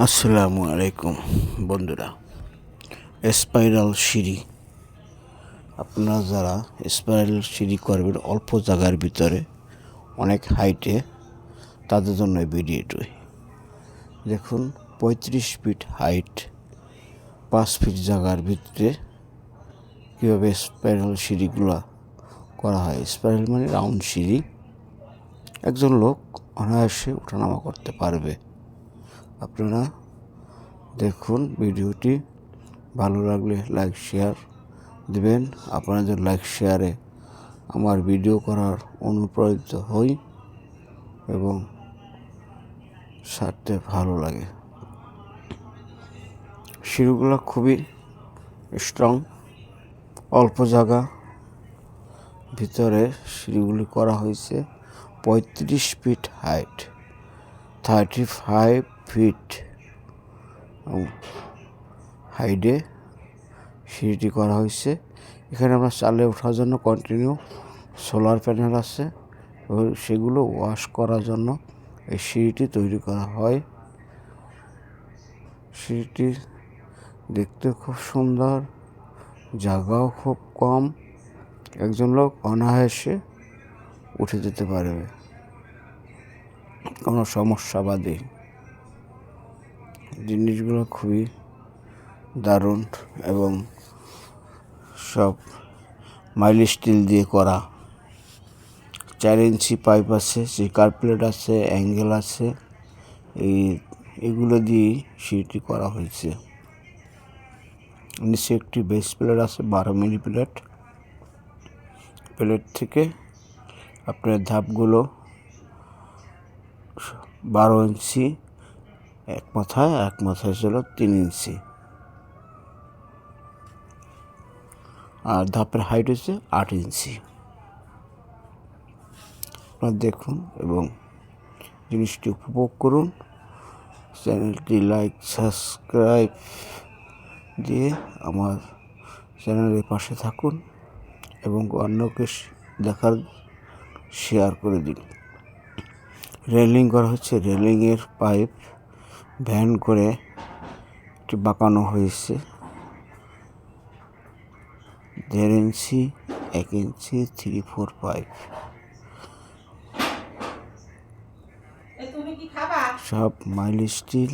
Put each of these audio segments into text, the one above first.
আসসালামু আলাইকুম বন্ধুরা। স্পাইরাল সিঁড়ি, আপনারা যারা স্পাইরাল সিঁড়ি করবেন অল্প জায়গার ভিতরে অনেক হাইটে, তাদের জন্য ভিডিওটি দেখুন। 35 ফিট হাইট, 5 ফিট জায়গার ভিতরে কীভাবে স্পাইরাল সিঁড়িগুলো করা হয়। স্পাইরাল মানে রাউন্ড সিঁড়ি, একজন লোক অনায়াসে ওঠানামা করতে পারবে। আপনারা দেখুন ভিডিওটি, ভালো লাগলে লাইক শেয়ার দেবেন। আপনাদের লাইক শেয়ারে আমার ভিডিও করার অনুপ্রাণিত হই এবং সাথে ভালো লাগে। সিঁড়িগুলো খুবই স্ট্রং, অল্প জায়গা ভিতরে সিঁড়িগুলি করা হয়েছে। 35 ফিট হাইট, 35 ফিট হাইটে সিঁড়িটি করা হয়েছে। এখানে আমরা চালে ওঠার জন্য কন্টিনিউ সোলার প্যানেল আছে এবং সেগুলো ওয়াশ করার জন্য এই সিঁড়িটি তৈরি করা হয়। সিঁড়িটি দেখতে খুব সুন্দর, জায়গাও খুব কম, একজন লোক অনায়াসে উঠে যেতে পারবে, কোনো সমস্যা বাদে। জিনিসগুলো খুবই দারুণ এবং সব মাইল স্টিল দিয়ে করা। 4 ইঞ্চি পাইপ আছে, যে কার্পেট আছে, অ্যাঙ্গেল আছে, এগুলো দিয়ে সিঁড়িটি করা হয়েছে। নিচে একটি বেস প্লেট আছে, 12 মিলি প্লেট। প্লেট থেকে আপনার ধাপগুলো 12 ইঞ্চি এক মাথায় ছিল 3 ইঞ্চি, আর ধাপের হাইট হচ্ছে 8 ইঞ্চি। আপনারা দেখুন এবং জিনিসটি উপভোগ করুন। চ্যানেলটি লাইক সাবস্ক্রাইব দিয়ে আমার চ্যানেলের পাশে থাকুন এবং অন্যকে দেখার শেয়ার করে দিন। রেলিং করা হচ্ছে, রেলিংয়ের পাইপ ভ্যান করে একটি বাঁকানো হয়েছে। 1.5 ইঞ্চি, 1 ইঞ্চি, 3-4 পাইপ, সব মাইল স্টিল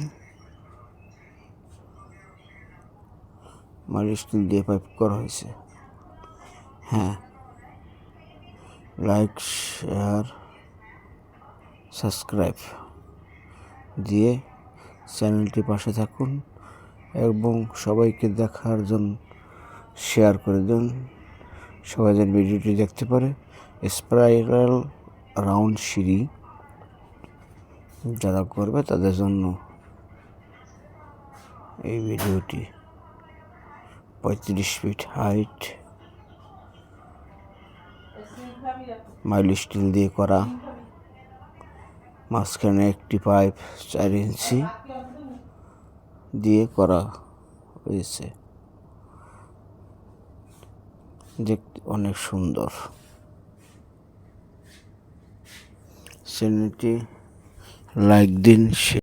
দিয়ে পাইপ করা হয়েছে। হ্যাঁ, লাইক শেয়ার সাবস্ক্রাইব দিয়ে চ্যানেলটির পাশে থাকুন এবং সবাইকে দেখার জন্য শেয়ার করে দিন, সবাই যেন ভিডিওটি দেখতে পারে। স্পাইরাল রাউন্ড সিঁড়ি যারা করবে তাদের জন্য এই ভিডিওটি। 35 ফিট হাইট, মাইল স্টিল দিয়ে করা, মাঝখানে একটি পাইপ 4 ইঞ্চি দিয়ে করা হয়েছে। দেখতে অনেক সুন্দর। চ্যানেলটি লাইক দিন।